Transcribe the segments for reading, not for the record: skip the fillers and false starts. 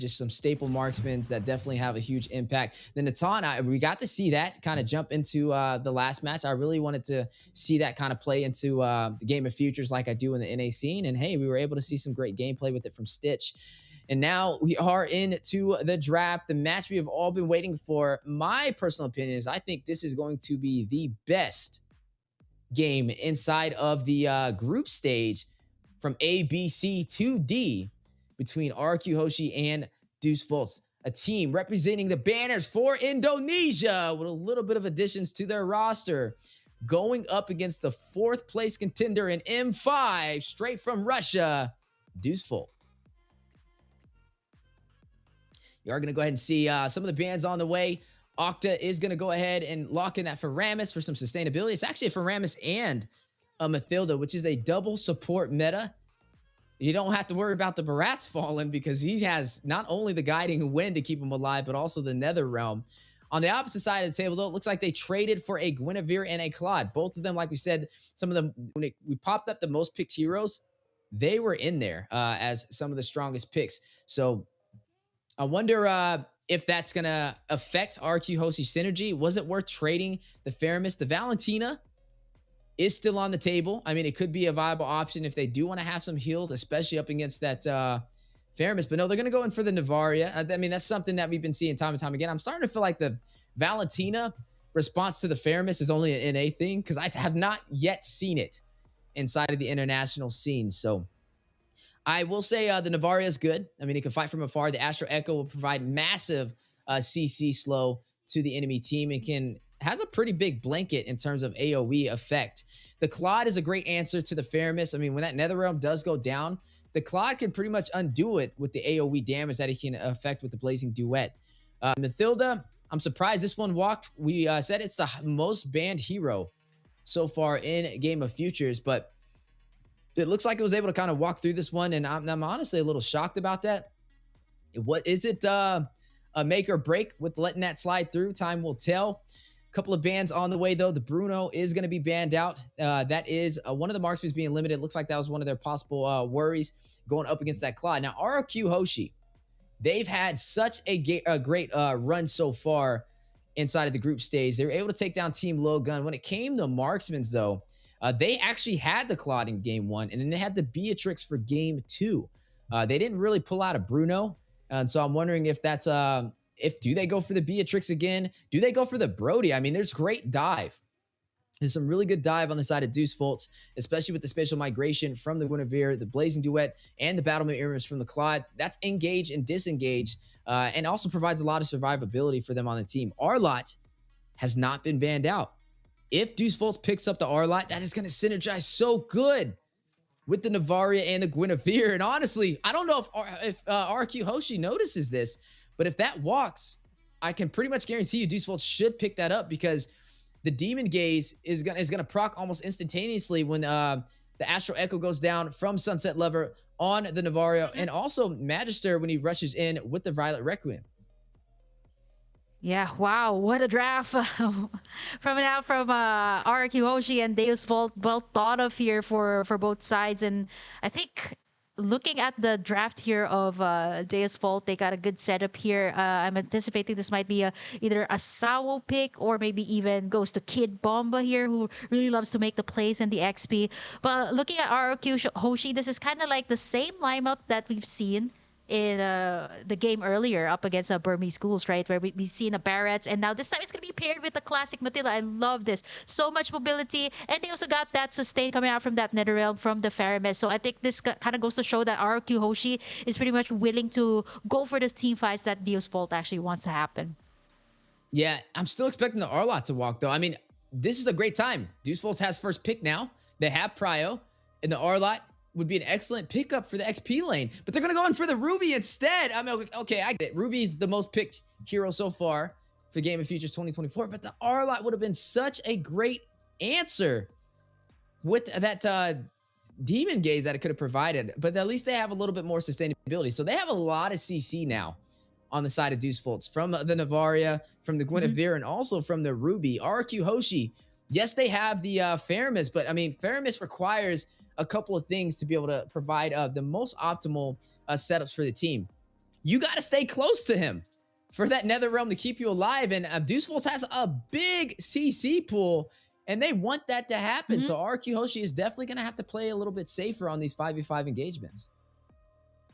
just some staple marksmen that definitely have a huge impact. The Natan, we got to see that kind of jump into the last match. I really wanted to see that kind of play into the game of futures like I do in the NA scene. And hey, we were able to see some great gameplay with it from Stitch. And now we are into the draft, the match we have all been waiting for. My personal opinion is I think this is going to be the best game inside of the group stage from A, B, C to D between RQ Hoshi and Deusvult, a team representing the banners for Indonesia with a little bit of additions to their roster, going up against the 4th place contender in M5, straight from Russia, Deusvult. You are going to go ahead and see some of the bans on the way. Octa is going to go ahead and lock in that Faramis for some sustainability. It's actually a Faramis and a Mathilda, which is a double support meta. You don't have to worry about the Barats falling because he has not only the guiding wind to keep him alive, but also the Nether Realm. On the opposite side of the table, though, it looks like they traded for a Guinevere and a Claude. Both of them, like we said, some of them, when we popped up the most picked heroes, they were in there as some of the strongest picks. So I wonder if that's going to affect RQ Hoshi synergy. Was it worth trading the Faramis? The Valentina is still on the table. I mean, it could be a viable option if they do want to have some heals, especially up against that Faramis. But no, they're going to go in for the Navaria. I mean, that's something that we've been seeing time and time again. I'm starting to feel like the Valentina response to the Faramis is only an NA thing because I have not yet seen it inside of the international scene. So I will say the Navaria is good. I mean, it can fight from afar. The Astro Echo will provide massive CC slow to the enemy team and has a pretty big blanket in terms of AoE effect. The Claude is a great answer to the Faramis. I mean, when that Netherrealm does go down, the Claude can pretty much undo it with the AoE damage that he can affect with the Blazing Duet. Mathilda, I'm surprised this one walked. We said it's the most banned hero so far in Game of Futures, but it looks like it was able to kind of walk through this one, and I'm honestly a little shocked about that. What is it a make or break with letting that slide through? Time will tell. Couple of bans on the way, though. The Bruno is going to be banned out. That is one of the marksmen being limited. Looks like that was one of their possible worries going up against that Claude. Now, RQ Hoshi, they've had such a great run so far inside of the group stage. They were able to take down Team Low Gun. When it came to marksmen, though, they actually had the Claude in game 1, and then they had the Beatrix for game 2. They didn't really pull out a Bruno, and so I'm wondering if that's do they go for the Beatrix again? Do they go for the Brody? I mean, there's great dive. There's some really good dive on the side of Deusvult, especially with the spatial migration from the Guinevere, the Blazing Duet, and the Battle Mirrors from the Claude. That's engage and disengage, and also provides a lot of survivability for them on the team. Arlott has not been banned out. If Deusvult picks up the Arlott, that is going to synergize so good with the Navaria and the Guinevere. And honestly, I don't know if RQ Hoshi notices this, but if that walks, I can pretty much guarantee you Deusvult should pick that up because the Demon Gaze is gonna proc almost instantaneously when the Astral Echo goes down from Sunset Lover on the Navaria, and also Magister when he rushes in with the Violet Requiem. Yeah, wow, what a draft from RQ Hoshi and Deusvult. Well thought of here for both sides, and I think looking at the draft here of Deusvult, they got a good setup here. I'm anticipating this might be either a Sawo pick or maybe even goes to Kid Bomba here, who really loves to make the plays and the XP. But looking at RQ Hoshi, this is kind of like the same lineup that we've seen in the game earlier up against Burmese schools, right? Where we've seen the Barretts, and now this time it's going to be paired with the classic Matilda. I love this. So much mobility, and they also got that sustain coming out from that Netherrealm from the Faramis. So I think this kind of goes to show that RQ Hoshi is pretty much willing to go for the team fights that Deusvult actually wants to happen. Yeah, I'm still expecting the Arlott to walk, though. I mean, this is a great time. Deusvult has first pick now. They have Prio, and the Arlott would be an excellent pickup for the XP lane, but they're going to go in for the Ruby instead. I mean, okay, I get it. Ruby's the most picked hero so far for Game of Futures 2024, but the Arlott would have been such a great answer with that Demon Gaze that it could have provided, but at least they have a little bit more sustainability. So they have a lot of CC now on the side of Deusvult from the Navaria, from the Guinevere, and also from the Ruby. RQ Hoshi, yes, they have the Faramis, but I mean, Faramis requires a couple of things to be able to provide the most optimal setups for the team. you got to stay close to him for that Nether Realm to keep you alive. And Deusvult has a big CC pool, and they want that to happen. So RQ Hoshi is definitely going to have to play a little bit safer on these 5v5 engagements.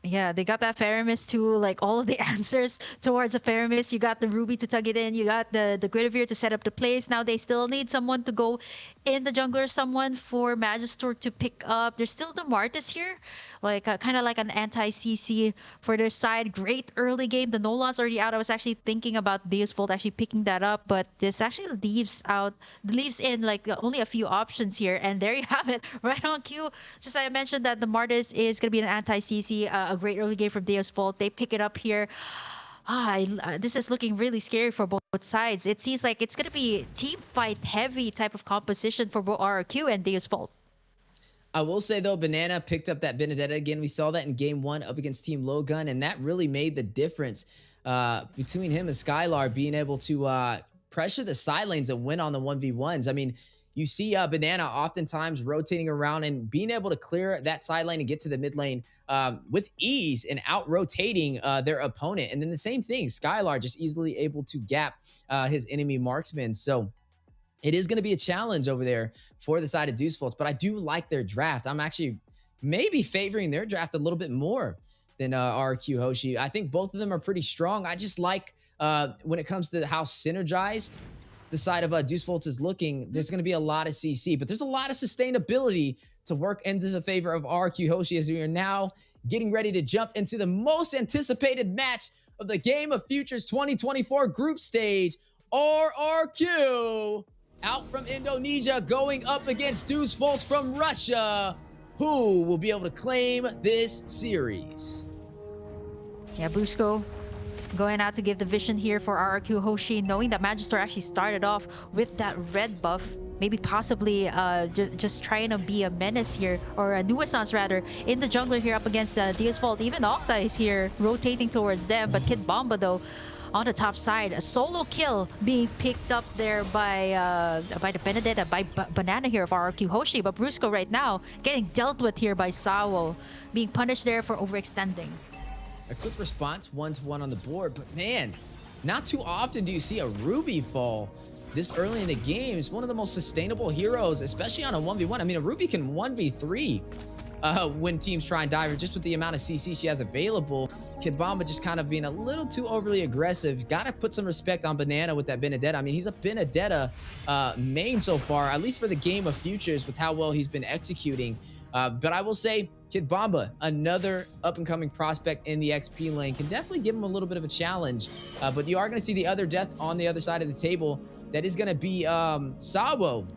Yeah, they got that Faramis too, like all of the answers towards a Faramis. You got the Ruby to tug it in, you got the Guinevere to set up the place. Now they still need someone to go in the jungler, someone for Magister to pick up. There's still the Martis here, like kind of like an anti-CC for their side. Great early game. The Nolan's already out. I was actually thinking about Deusvult actually picking that up, but this actually leaves in like only a few options here. And there you have it, right on cue. Just I mentioned that the Martis is going to be an anti-CC. A great early game from Deusvult. They pick it up here. This is looking really scary for both sides. It seems like it's going to be team fight heavy type of composition for both RRQ and Deusvult. I will say, though, Banana picked up that Benedetta again. We saw that in game 1 up against Team Lowgun, and that really made the difference between him and Skylar being able to pressure the side lanes and win on the 1v1s. I mean, you see Banana oftentimes rotating around and being able to clear that side lane and get to the mid lane with ease and out-rotating their opponent. And then the same thing, Skylar just easily able to gap his enemy marksman. So it is going to be a challenge over there for the side of Deusvult, but I do like their draft. I'm actually maybe favoring their draft a little bit more than RQ Hoshi. I think both of them are pretty strong. I just like when it comes to how synergized the side of Deusvult is looking, there's going to be a lot of CC, but there's a lot of sustainability to work into the favor of RQ Hoshi as we are now getting ready to jump into the most anticipated match of the Game of Futures 2024 group stage. RRQ out from Indonesia going up against Deusvult from Russia. Who will be able to claim this series? Yeah, Busco going out to give the vision here for RRQ Hoshi, knowing that Magister actually started off with that red buff. Maybe possibly just trying to be a menace here, or a nuisance rather, in the jungler here up against Deusvult. Even Octa is here rotating towards them, but Kid Bomba though on the top side. A solo kill being picked up there by the Benedetta, by Banana here of RRQ Hoshi. But Brusco right now getting dealt with here by Sawo, being punished there for overextending. A quick response, 1-1 on the board, but man, not too often do you see a Ruby fall this early in the game. It's one of the most sustainable heroes, especially on a 1v1. I mean, a Ruby can 1v3 when teams try and dive her, just with the amount of CC she has available. Kid Bomba just kind of being a little too overly aggressive. Got to put some respect on Banana with that Benedetta. I mean, he's a Benedetta main so far, at least for the Game of Futures, with how well he's been executing. But I will say, Kid Bomba, another up-and-coming prospect in the XP lane, can definitely give him a little bit of a challenge. But you are going to see the other death on the other side of the table. That is going to be Sawo,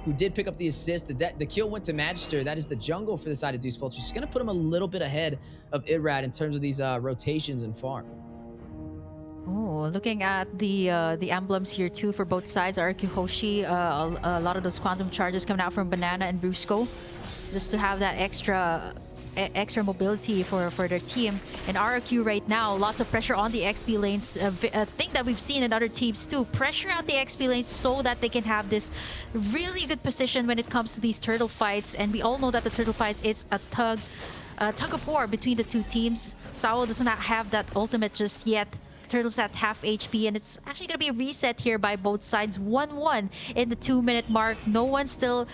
who did pick up the assist. The kill went to Magister. That is the jungle for the side of Deusvult. She's going to put him a little bit ahead of Irad in terms of these rotations and farm. Oh, looking at the emblems here too for both sides. RQ Hoshi, a lot of those quantum charges coming out from Banana and Brusco, just to have that extra mobility for their team. And RRQ right now, lots of pressure on the XP lanes. A thing that we've seen in other teams too. Pressure out the XP lanes so that they can have this really good position when it comes to these turtle fights. And we all know that the turtle fights, it's a tug of war between the two teams. Sawo does not have that ultimate just yet. Turtles at half HP, and it's actually going to be a reset here by both sides. 1-1 in the 2-minute mark. No one's still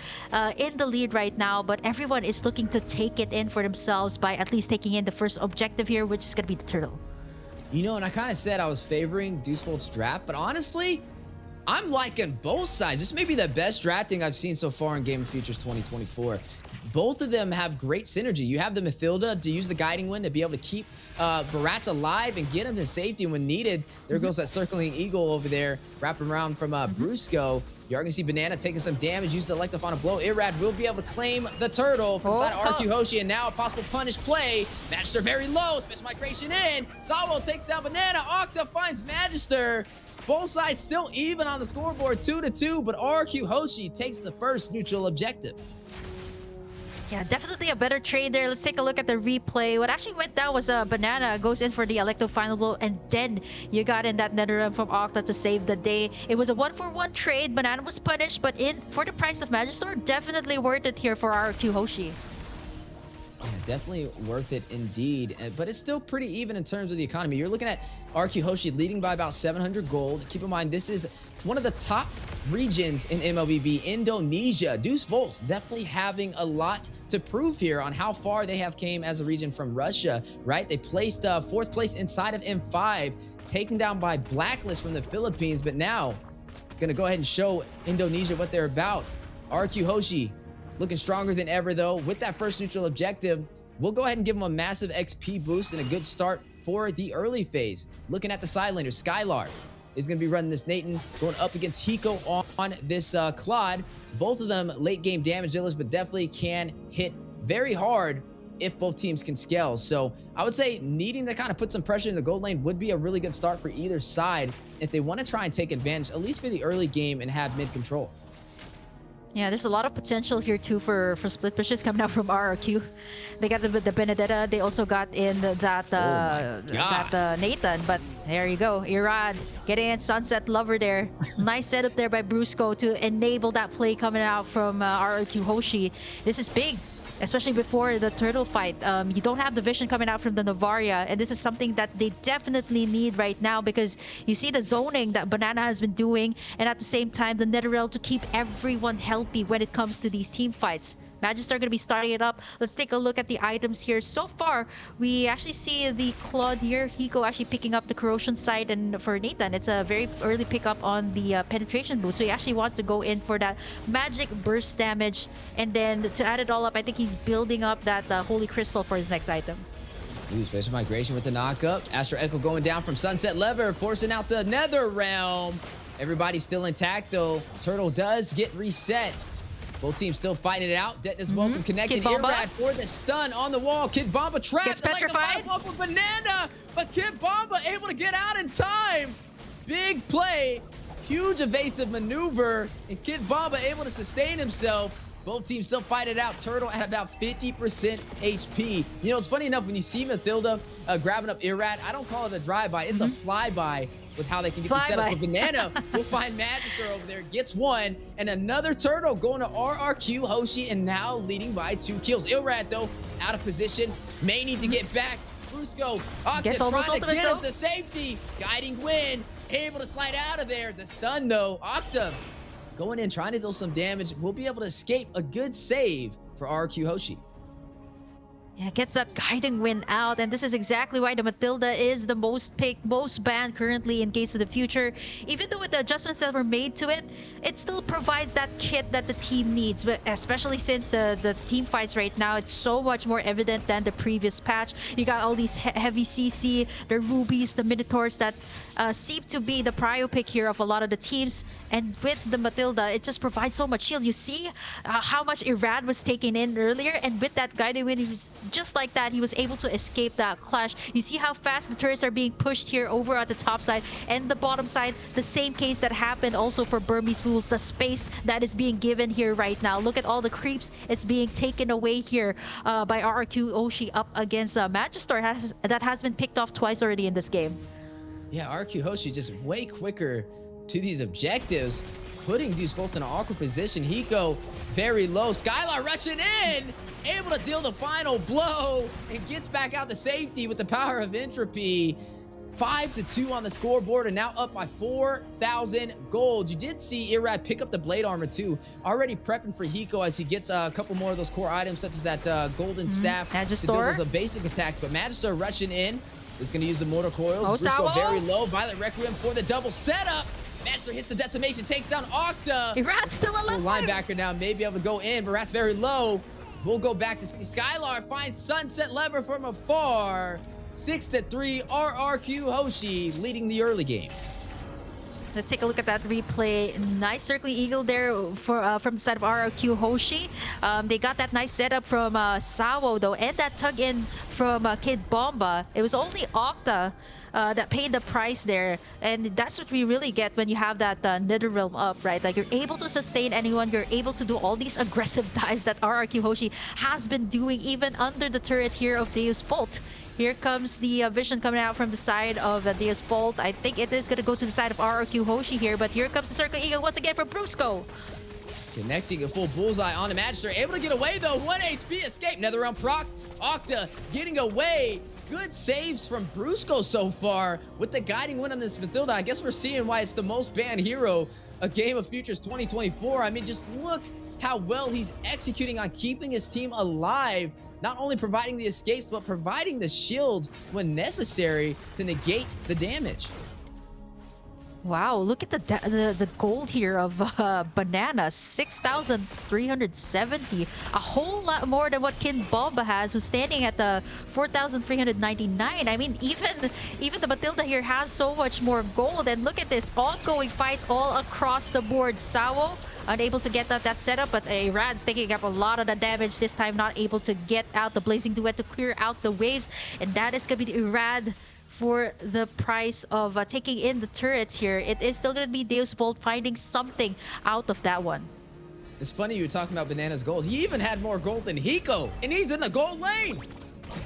in the lead right now, but everyone is looking to take it in for themselves by at least taking in the first objective here, which is going to be the turtle. You know, and I kind of said I was favoring Deusvolt's draft, but honestly, I'm liking both sides. This may be the best drafting I've seen so far in Game of Futures 2024. Both of them have great synergy. You have the Mathilda to use the Guiding Wind to be able to keep Barat alive and get him to safety when needed. There goes that Circling Eagle over there, wrapping around from Brusco. You're going to see Banana taking some damage, use the Elective on a blow. Irad will be able to claim the turtle from the side of RQ Hoshi, and now a possible punish play. Magister very low, Space Migration in. Sawo takes down Banana. Octa finds Magister. Both sides still even on the scoreboard, 2-2, but RQ Hoshi takes the first neutral objective. Yeah, definitely a better trade there. Let's take a look at the replay. What actually went down was Banana goes in for the Electo final blow, and then you got in that Netherrealm from Octa to save the day. It was a 1-for-1 trade. Banana was punished, but in for the price of Magister, definitely worth it here for RQ Hoshi. Yeah, definitely worth it indeed. But it's still pretty even in terms of the economy. You're looking at RQ Hoshi leading by about 700 gold. Keep in mind, this is one of the top regions in MLBB, Indonesia. Deusvult's definitely having a lot to prove here on how far they have came as a region from Russia, right? They placed 4th place inside of M5, taken down by Blacklist from the Philippines, but now gonna go ahead and show Indonesia what they're about. RQ Hoshi looking stronger than ever, though. With that first neutral objective, we'll go ahead and give them a massive XP boost and a good start for the early phase. Looking at the side laner, Skylar is going to be running this Nathan, going up against Hiko on this Claude. Both of them late game damage dealers, but definitely can hit very hard if both teams can scale. So I would say needing to kind of put some pressure in the gold lane would be a really good start for either side if they want to try and take advantage, at least for the early game, and have mid control. Yeah, there's a lot of potential here too for split pushes coming out from RRQ. They got the Benedetta. They also got in that Nathan. But there you go, Irad getting in Sunset Lover there. Nice setup there by Brusco to enable that play coming out from RRQ Hoshi. This is big, especially before the turtle fight. You don't have the vision coming out from the Novaria, and this is something that they definitely need right now because you see the zoning that Banana has been doing, and at the same time the Netherrealm to keep everyone healthy when it comes to these team fights. Magister are going to be starting it up. Let's take a look at the items here. So far, we actually see the Claude here. Hiko actually picking up the corrosion side, and for Nathan, it's a very early pickup on the penetration boost. So he actually wants to go in for that magic burst damage. And then to add it all up, I think he's building up that Holy Crystal for his next item. Ooh, Special Migration with the knockup. Astro Echo going down from Sunset Lever, forcing out the Netherrealm. Everybody's still intact, though. Turtle does get reset. Both teams still fighting it out. Deusvult from connected. Irad for the stun on the wall. Kid Bomba trapped. Gets petrified. Like for Banana, but Kid Bomba able to get out in time. Big play. Huge evasive maneuver. And Kid Bomba able to sustain himself. Both teams still fight it out. Turtle at about 50% HP. You know, it's funny enough, when you see Mathilda grabbing up Irad, I don't call it a drive-by. It's a flyby with how they can get the setup. With Banana, we'll find Magister over there, gets one, and another Turtle going to RRQ Hoshi, and now leading by 2 kills. Irad, though, out of position. May need to get back. Brusco, Octa trying to get him to safety. Guiding Wind, able to slide out of there. The stun, though, Octa going in, trying to deal some damage. We'll be able to escape a good save for RQ Hoshi. Yeah, gets that guiding wind out, and this is exactly why the Matilda is the most picked, most banned currently in Case of the Future. Even though with the adjustments that were made to it, it still provides that kit that the team needs, but especially since the team fights right now, it's so much more evident than the previous patch. You got all these heavy CC, the Rubies, the Minotaurs that seem to be the prio pick here of a lot of the teams, and with the Matilda, it just provides so much shield. You see how much Irad was taken in earlier, and with that guiding wind, just like that, he was able to escape that clash. You see how fast the turrets are being pushed here over at the top side and the bottom side. The same case that happened also for Burmese Fools. The space that is being given here right now. Look at all the creeps. It's being taken away here by RRQ Hoshi up against Magister that has been picked off twice already in this game. Yeah, RQ Hoshi just way quicker to these objectives, putting Deusvult in an awkward position. Hiko very low. Skylar rushing in, able to deal the final blow, and gets back out to safety with the power of Entropy. 5-2 on the scoreboard, and now up by 4,000 gold. You did see Irad pick up the blade armor too, already prepping for Hiko as he gets a couple more of those core items, such as that golden staff Magister. to deal with those basic attacks. But Magister rushing in is going to use the mortar coils. Oh, Brusco very low. Violet Requiem for the double setup. Magister hits the decimation, takes down Octa. Irat's still alive. Linebacker now may be able to go in, but Rat's very low. We'll go back to Skylar, finds Sunset Lever from afar. 6-3, RRQ Hoshi leading the early game. Let's take a look at that replay. Nice circling eagle there for from the side of RRQ Hoshi. They got that nice setup from Sawo though, and that tug in from Kid Bomba. It was only Octa that paid the price there, and that's what we really get when you have that Netherrealm up, right? Like, you're able to sustain anyone, you're able to do all these aggressive dives that RRQ Hoshi has been doing even under the turret here of Deusvult. Here comes the vision coming out from the side of Deusvult. I think it is going to go to the side of RRQ Hoshi here, but here comes the Circle Eagle once again from Brusco. Connecting a full bullseye on the Magister. Able to get away though. 1 HP escape. Netherrealm proc. Octa getting away. Good saves from Brusco so far with the guiding win on this Matilda. I guess we're seeing why it's the most banned hero of Game of Futures 2024. I mean, just look how well he's executing on keeping his team alive, not only providing the escapes, but providing the shields when necessary to negate the damage. Wow, look at the gold here of Banana, 6,370. A whole lot more than what Kin Bomba has, who's standing at the 4,399. I mean, even the Matilda here has so much more gold. And look at this, ongoing fights all across the board. Sawo unable to get that setup, but Irad's taking up a lot of the damage this time, not able to get out the Blazing Duet to clear out the waves. And that is going to be the Irad for the price of taking in the turrets here. It is still going to be Deusvult finding something out of that one. It's funny you were talking about Banana's gold. He even had more gold than Hiko, and he's in the gold lane.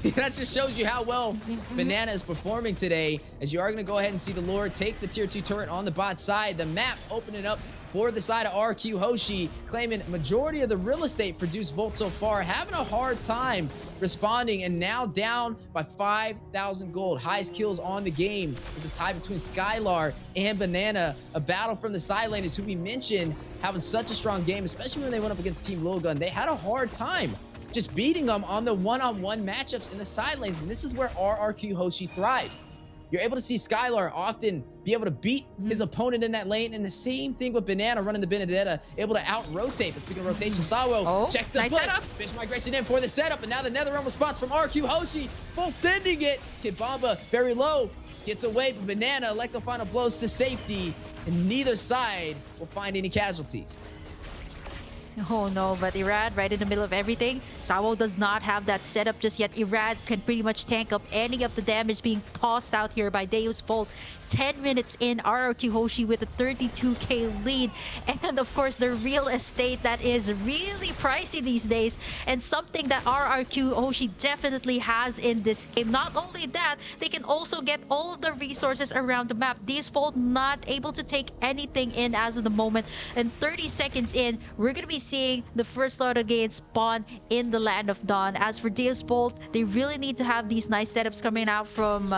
That just shows you how well Banana is performing today, as you are going to go ahead and see the Lord take the tier 2 turret on the bot side. The map opening up for the side of RQ Hoshi, claiming majority of the real estate for Deusvult so far, having a hard time responding, and now down by 5,000 gold. Highest kills on the game is a tie between Skylar and Banana. A battle from the side laners, who we mentioned having such a strong game, especially when they went up against Team Lilgun. They had a hard time just beating them on the one-on-one matchups in the side lanes, and this is where RRQ Hoshi thrives. You're able to see Skylar often be able to beat his opponent in that lane, and the same thing with Banana running the Benedetta, able to out-rotate. But speaking of rotation, Sawo checks the nice push. setup. Fish migration in for the setup, and now the Netherrealm response from RQ Hoshi, full sending it. Kid Bomba very low, gets away, but Banana elect the final blows to safety, and neither side will find any casualties. Oh no, but Irad right in the middle of everything. Sawo does not have that setup just yet. Irad can pretty much tank up any of the damage being tossed out here by Deusvult. 10 minutes in, RRQ Hoshi with a 32k lead. And of course, the real estate that is really pricey these days, and something that RRQ Hoshi definitely has in this game. Not only that, they can also get all of the resources around the map. Deusvult not able to take anything in as of the moment. And 30 seconds in, we're going to be seeing the first Slaughter Gate spawn in the Land of Dawn. As for Deusvult, they really need to have these nice setups coming out from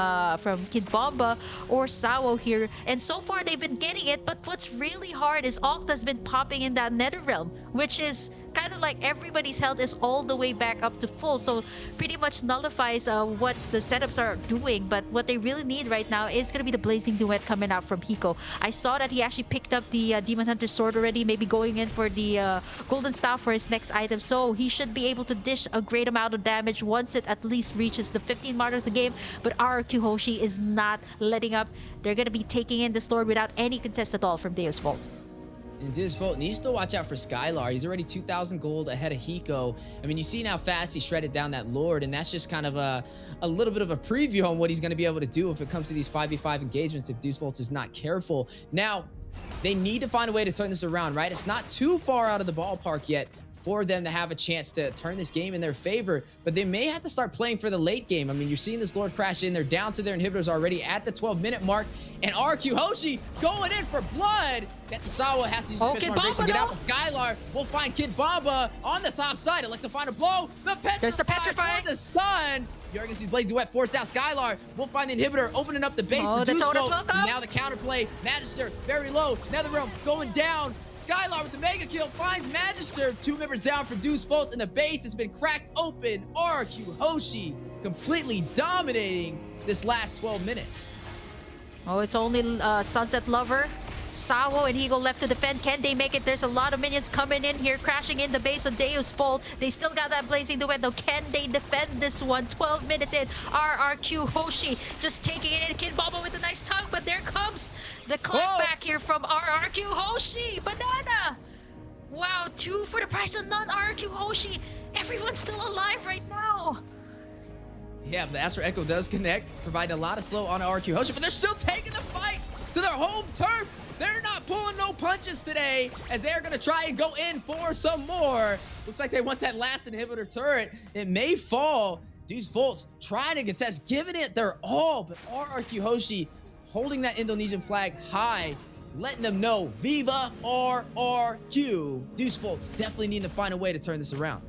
Kid Bomba or Sawo here, and so far they've been getting it. But what's really hard is Octa's been popping in that Netherrealm, which is kind of like everybody's health is all the way back up to full, so pretty much nullifies what the setups are doing. But what they really need right now is going to be the Blazing Duet coming out from Hiko. I saw that he actually picked up the Demon Hunter sword already, maybe going in for the Golden Staff for his next item, so he should be able to dish a great amount of damage once it at least reaches the 15 mark of the game. But RRQ Hoshi is not letting up. They're going to be taking in this Lord without any contest at all from Deusvult. And Deusvult needs to watch out for Skylar. He's already 2,000 gold ahead of Hiko. I mean, you see how fast he shredded down that Lord, and that's just kind of a little bit of a preview on what he's going to be able to do if it comes to these 5v5 engagements if Deusvult is not careful. Now, they need to find a way to turn this around, right? It's not too far out of the ballpark yet for them to have a chance to turn this game in their favor, but they may have to start playing for the late game. I mean, you're seeing this Lord crash in. They're down to their inhibitors already at the 12-minute mark, and RQ Hoshi going in for blood. Tetsusawa has to use his special vibration to get out, but Skylar will find Kid Bomba on the top side. Elect to find a blow. There's the petrify for the stun. Jorgen sees Blaze Duet forced out. Skylar will find the inhibitor, opening up the base for Deusvult. Now the counterplay. Magister very low. Netherrealm going down. Skylar with the mega kill finds Magister. 2 members down for Deusvult, and the base has been cracked open. RQ Hoshi completely dominating this last 12 minutes. Oh, it's only Sunset Lover, Sawo, and Hiko left to defend. Can they make it? There's a lot of minions coming in here, crashing in the base of Deusvult. They still got that Blazing Duet, though. Can they defend this one? 12 minutes in. RRQ Hoshi just taking it in. Kid Bomba with a nice tug, but there comes the clapback here from RRQ Hoshi. Banana! Wow, 2 for the price of none. RRQ Hoshi. Everyone's still alive right now. Yeah, the Astro Echo does connect, providing a lot of slow on RQ Hoshi, but they're still taking the fight to their home turf. They're not pulling no punches today, as they're going to try and go in for some more. Looks like they want that last inhibitor turret. It may fall. Deusvult trying to contest, giving it their all, but RRQ Hoshi holding that Indonesian flag high, letting them know, Viva RRQ. Deusvolt's definitely need to find a way to turn this around.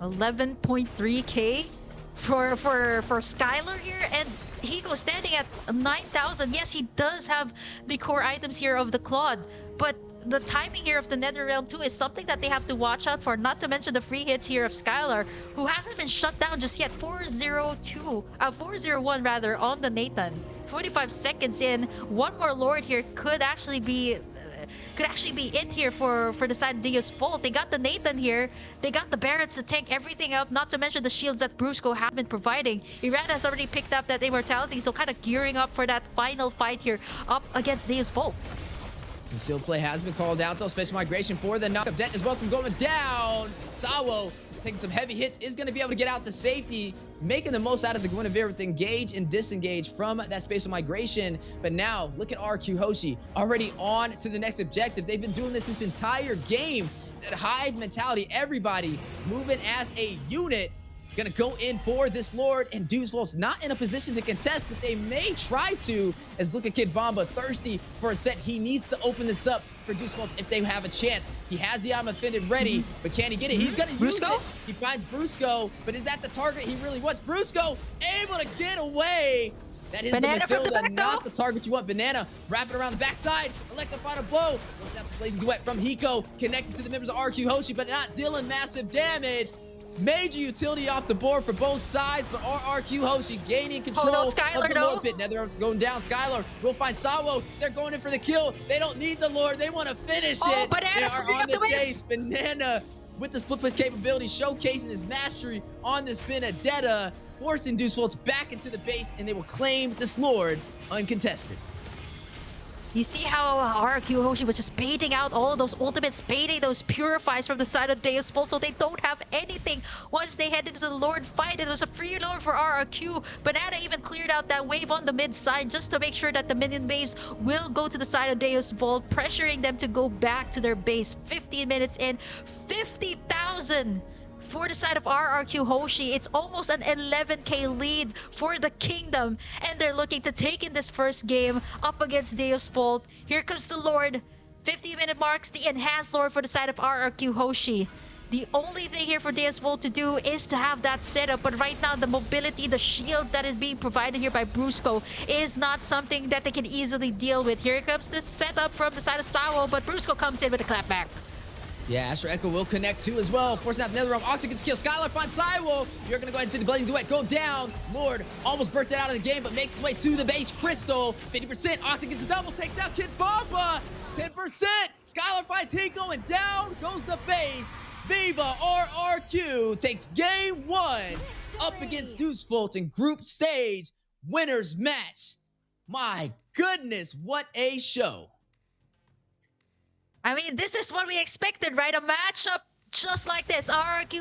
11.3k for Skylar here, and Hiko standing at 9,000. Yes, he does have the core items here of the Claude, but the timing here of the NetherRealm too is something that they have to watch out for, not to mention the free hits here of Skylar, who hasn't been shut down just yet. 401 rather on the Nathan. 45 seconds in, one more Lord here could actually be it here for the side of Deusvult. They got the Nathan here. They got the Barretts to tank everything up, not to mention the shields that Brusco have been providing. Iran has already picked up that immortality, so kind of gearing up for that final fight here up against Deusvult. The seal play has been called out, though. Special migration for the knockup. Debt is welcome going down. Sawo taking some heavy hits, is going to be able to get out to safety, making the most out of the Guinevere with engage and disengage from that spatial migration. But now, look at RQ Hoshi, already on to the next objective. They've been doing this entire game. That hive mentality, everybody moving as a unit. Gonna go in for this Lord, and Deusvult's not in a position to contest, but they may try to, as look at Kid Bomba, thirsty for a set. He needs to open this up for Deusvult if they have a chance. He has the I'm offended ready, but can he get it? He's gonna use it. He finds Brusco, but is that the target he really wants? Brusco able to get away. That is Banana the Matilda, from the not the target you want. Banana wrapping around the backside. Electrified a blow. Goes out the blazing duet from Hiko, connected to the members of RQ Hoshi, but not dealing massive damage. Major utility off the board for both sides, but RQ Hoshi gaining control of the Lord pit. Nether going down. Skylar will find Sawo. They're going in for the kill. They don't need the Lord. They want to finish it. They are on the chase. Banana with the split push capability, showcasing his mastery on this Benedetta, forcing Deusvult back into the base, and they will claim this Lord uncontested. You see how RQ Hoshi was just baiting out all of those ultimates, baiting those purifies from the side of Deusvult, so they don't have anything once they head into the Lord fight. It was a free Lord for RQ. Banana even cleared out that wave on the mid side just to make sure that the minion waves will go to the side of Deusvult, pressuring them to go back to their base. 15 minutes in, 50,000 for the side of RRQ Hoshi. It's almost an 11k lead for the Kingdom, and they're looking to take in this first game up against Deusvult. Here comes the Lord. 50-minute marks, the enhanced Lord for the side of RRQ Hoshi. The only thing here for Deusvult to do is to have that setup, but right now the mobility, the shields that is being provided here by Brusco is not something that they can easily deal with. Here comes the setup from the side of Sawo, but Brusco comes in with a clapback. Yeah, Astro Echo will connect too as well. Forcing out NetherRealm. Octa gets kill. Skylar finds Cywolf. You're going to go ahead and see the Blazing Duet go down. Lord almost bursts it out of the game, but makes his way to the base. Crystal, 50%. Octa gets a double. Takes out Kid Bomba. 10%. Skylar finds Hiko, and down goes the base. Viva RRQ takes game one up against Deusvult in group stage. Winners match. My goodness, what a show. I mean, this is what we expected, right? A matchup just like this. RRQ